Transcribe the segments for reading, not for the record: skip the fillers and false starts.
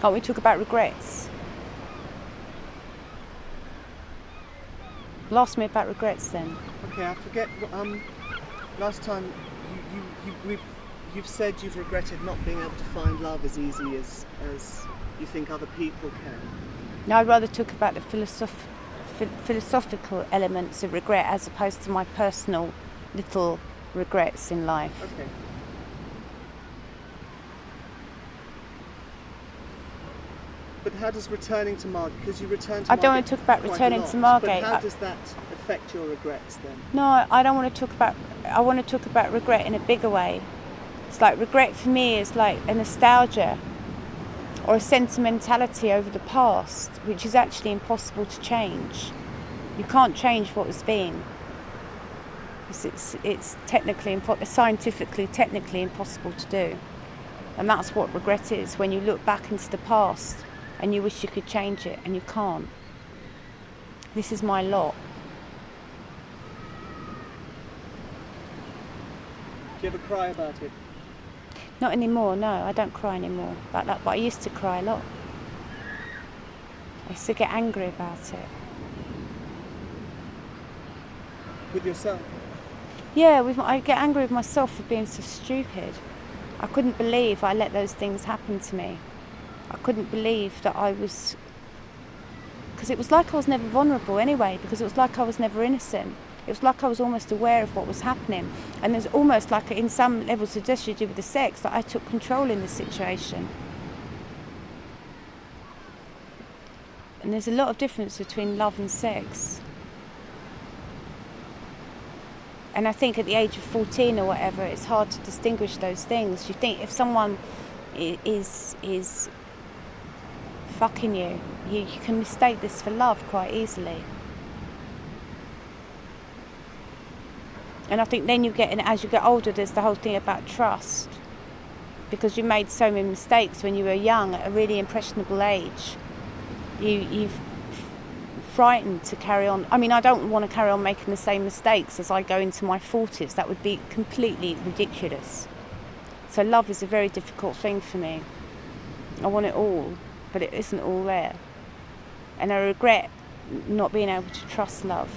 Can't we talk about regrets? Ask me about regrets then. Okay, I forget. Last time you've said you've regretted not being able to find love as easy as you think other people can. No, I'd rather talk about the philosophical elements of regret as opposed to my personal little regrets in life. Okay. But how does returning to Margate, because you returned to Margate, I don't want to talk about returning to Margate. But how does that affect your regrets then? No, I don't want to talk about, I want to talk about regret in a bigger way. It's like regret for me is like a nostalgia or a sentimentality over the past, which is actually impossible to change. You can't change what has been. It's scientifically, technically impossible to do. And that's what regret is, when you look back into the past and you wish you could change it and you can't. This is my lot. Do you ever cry about it? Not anymore, no, I don't cry anymore about that, but I used to cry a lot. I used to get angry about it. With yourself? Yeah, I get angry with myself for being so stupid. I couldn't believe I let those things happen to me. I couldn't believe that I was... Because it was like I was never vulnerable anyway, because it was like I was never innocent. It was like I was almost aware of what was happening. And there's almost like, in some levels of just to do with the sex, that I took control in the situation. And there's a lot of difference between love and sex. And I think at the age of 14 or whatever, it's hard to distinguish those things. You think if someone is fucking you can mistake this for love quite easily. And I think then as you get older, there's the whole thing about trust. Because you made so many mistakes when you were young, at a really impressionable age. You've frightened to carry on. I mean, I don't want to carry on making the same mistakes as I go into my 40s. That would be completely ridiculous. So love is a very difficult thing for me. I want it all, but it isn't all there. And I regret not being able to trust love.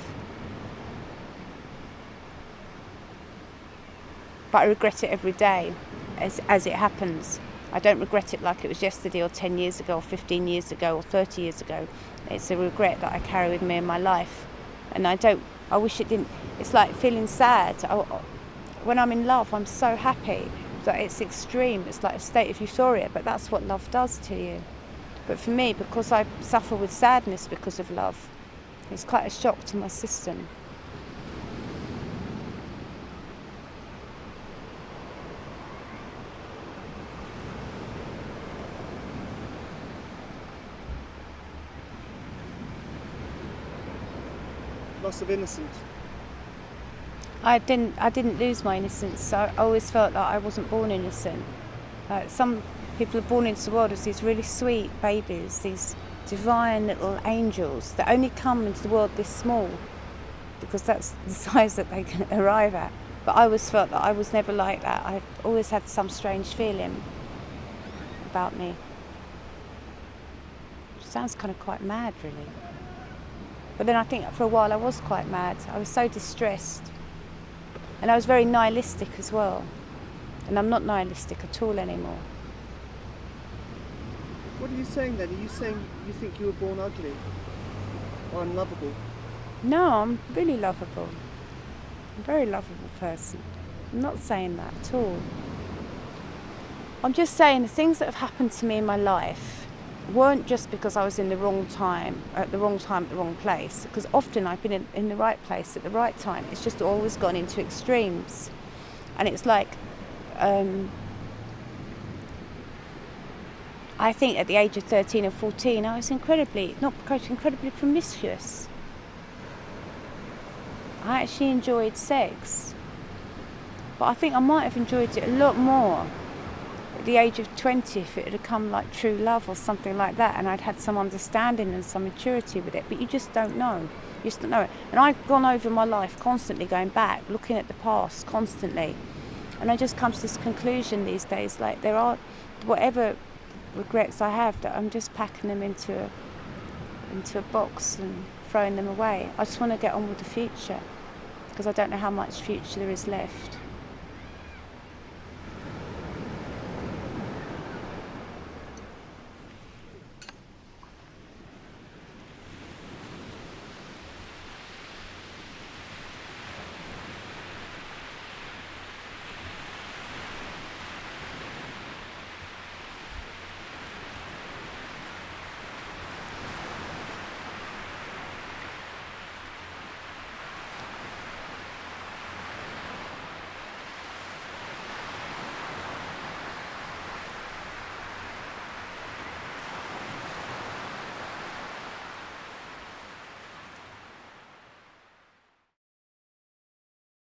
But I regret it every day as it happens. I don't regret it like it was yesterday or 10 years ago or 15 years ago or 30 years ago. It's a regret that I carry with me in my life. And I wish it didn't. It's like feeling sad. When I'm in love, I'm so happy that it's extreme. It's like a state of euphoria, but that's what love does to you. But for me, because I suffer with sadness because of love, it's quite a shock to my system. Loss of innocence? I didn't lose my innocence. So I always felt that I wasn't born innocent. Some people are born into the world as these really sweet babies, these divine little angels that only come into the world this small because that's the size that they can arrive at. But I always felt that I was never like that. I've always had some strange feeling about me. It sounds kind of quite mad, really. But then I think for a while I was quite mad. I was so distressed. And I was very nihilistic as well. And I'm not nihilistic at all anymore. What are you saying then? Are you saying you think you were born ugly? Or unlovable? No, I'm really lovable. I'm a very lovable person. I'm not saying that at all. I'm just saying the things that have happened to me in my life weren't just because I was in the wrong time, at the wrong place, because often I've been in the right place at the right time. It's just always gone into extremes. And it's like, I think at the age of 13 or 14, I was incredibly promiscuous. I actually enjoyed sex. But I think I might have enjoyed it a lot more at the age of 20 if it had come like true love or something like that, and I'd had some understanding and some maturity with it. But you just don't know. You just don't know it. And I've gone over my life constantly, going back, looking at the past constantly. And I just come to this conclusion these days, like there are, whatever regrets I have, that I'm just packing them into a box and throwing them away. I just want to get on with the future, because I don't know how much future there is left.